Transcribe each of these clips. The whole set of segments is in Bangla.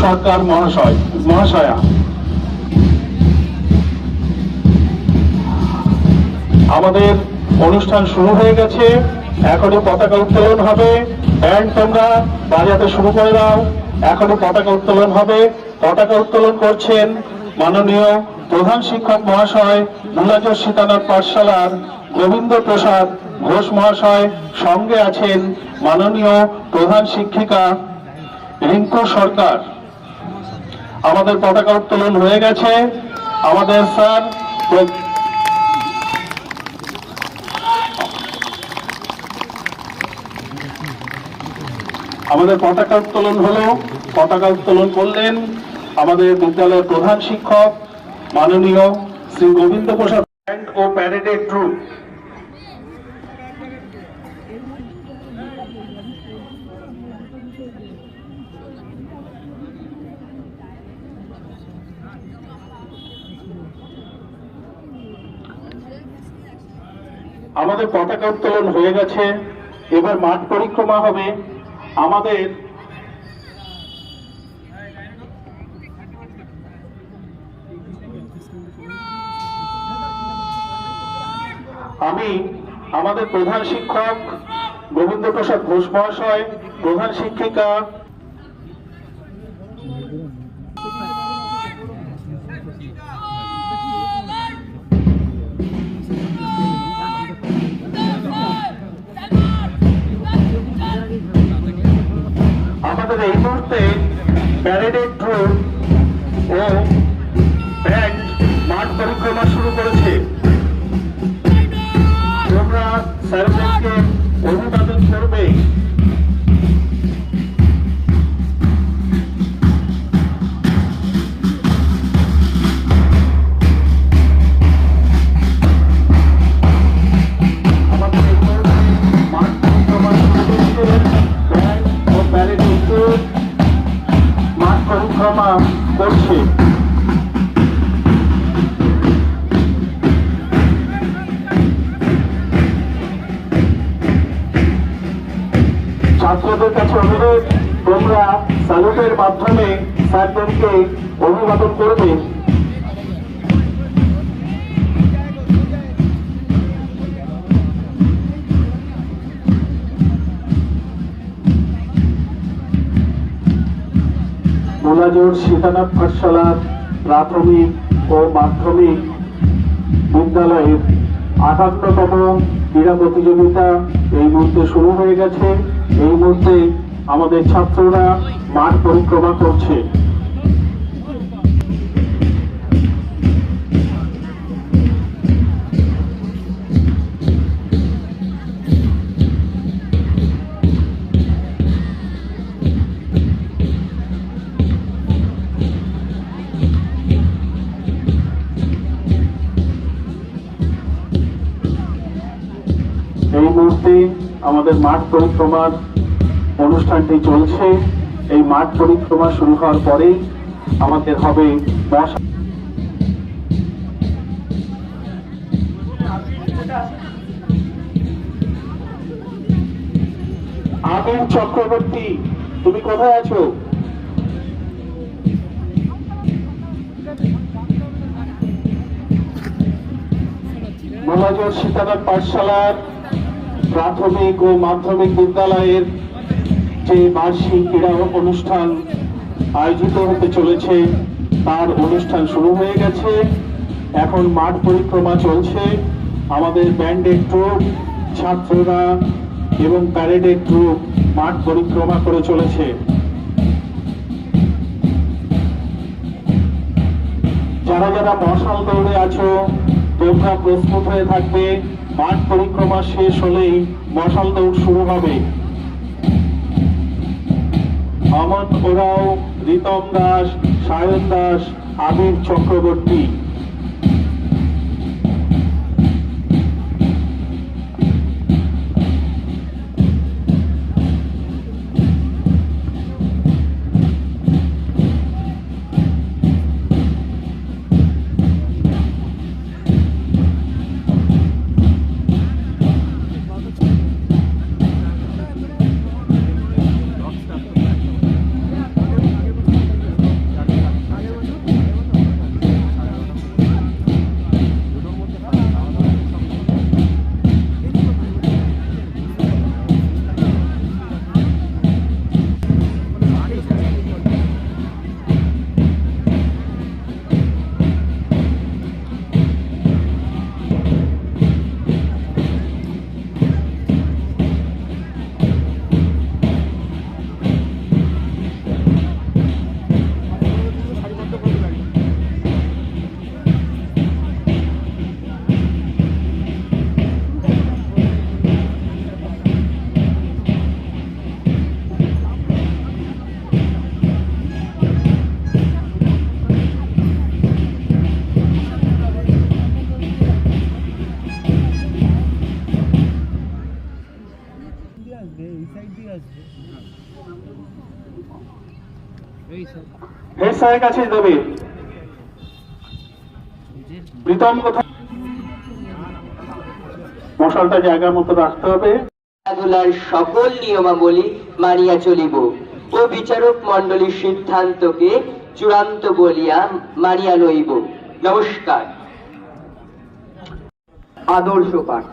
সরকার মহাশয়া, আমাদের অনুষ্ঠান শুরু হয়ে গেছে। এখনই পতাকা উত্তোলন হবে। ব্যান্ড তোমরা বাজাতে শুরু করে দাও। এখনই পতাকা উত্তোলন হবে। পতাকা উত্তোলন করছেন মাননীয় প্রধান শিক্ষক মহাশয়, মুলাজোর সীতানাথ পাঠশালার গোবিন্দ প্রসাদ ঘোষ মহাশয়। সঙ্গে আছেন মাননীয় প্রধান শিক্ষিকা রিঙ্কু সরকার। আমাদের পতাকা উত্তোলন হয়ে গেছে। আমাদের স্যার আমাদের পতাকা উত্তোলন হলো। পতাকা উত্তোলন করলেন আমাদের বিদ্যালয়ের প্রধান শিক্ষক মাননীয় শ্রী গোবিন্দ প্রসাদ ব্যান্ড ও প্যারেডের ট্রুপ। আমাদের পতাকা উত্তোলন হয়ে গেছে। এবার মাঠ পরিক্রমা হবে। আমাদের প্রধান শিক্ষক গোবিন্দ প্রসাদ ঘোষ মহাশয়, প্রধান শিক্ষিকা আমাদের এই মুহূর্তে প্যারেডের ট্রুপ ও ব্যান্ড মাঠ পরিক্রমা শুরু করেছে। তোমরা স্যারদেরকে অভিবাদন করবে। আমাদের এই মুহূর্তে মাঠ পরিক্রমা শুরু করেছে। ব্যান্ড ও প্যারেডের ট্রুপ মাঠ পরিক্রমা করছে। ছাত্রদের কাছে অনুরোধ, তোমরা স্যালুটের মাধ্যমে স্যারদেরকে অভিবাদন করবে। মুলাজোর সীতানাথ পাঠশালার প্রাথমিক ও মাধ্যমিক বিদ্যালয়ের 58তম ক্রীড়া প্রতিযোগিতা এই মুহূর্তে শুরু হয়ে গেছে। এই মুহূর্তে আমাদের ছাত্ররা মাঠ পরিক্রমা করছে। এই মুহূর্তে আমাদের মাঠ পরিক্রমার অনুষ্ঠানটি চলছে। এই মাঠ পরিক্রমা শুরু হওয়ার পরেই আমাদের হবে আবির চক্রবর্তী, তুমি কোথায় আছো? মুলাজোর সীতানাথ পাঠশালার প্রাথমিক ও মাধ্যমিক বিদ্যালয়ের যে বার্ষিক ক্রীড়া অনুষ্ঠান আয়োজিত হতে চলেছে তার অনুষ্ঠান শুরু হয়ে গেছে। এখন মাঠ পরিক্রমা চলছে। আমাদের ব্যান্ডের ট্রুপ, ছাত্ররা এবং প্যারেডের ট্রুপ মাঠ পরিক্রমা করে চলেছে। যারা যারা মশাল দৌড়ে আছো তোমরা প্রস্তুত হয়ে থাকবে। মাঠ পরিক্রমা শেষ হলেই মশাল দৌড় শুরু হবে। অমন ওরাও, রিতম দাস, সায়ন দাস, আবির চক্রবর্তী। হেড স্যারের কাছে দেবে। প্রীতম কোথায়? মশালটা জায়গার মতো রাখতে হবে। খেলাধুলার সকল নিয়মাবলী মানিয়া চলিব ও বিচারক মণ্ডলীর সিদ্ধান্তকে চূড়ান্ত বলিয়া মানিয়া লইব। নমস্কার। আদর্শ পাঠ।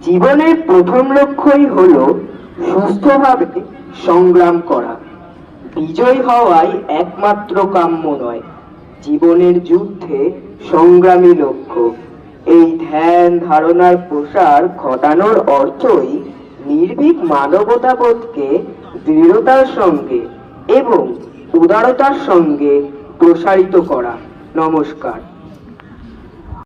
জীবনের প্রথম লক্ষ্যই হল সুস্থভাবে সংগ্রাম করা। বিজয় হওয়াই একমাত্র কাম্য নয়, জীবনের যুদ্ধে সংগ্রামী লক্ষ্য। এই ধ্যান ধারণার প্রসার ঘটানোর অর্থই নির্ভীক মানবতাবোধকে দৃঢ়তার সঙ্গে এবং উদারতার সঙ্গে প্রসারিত করা। নমস্কার।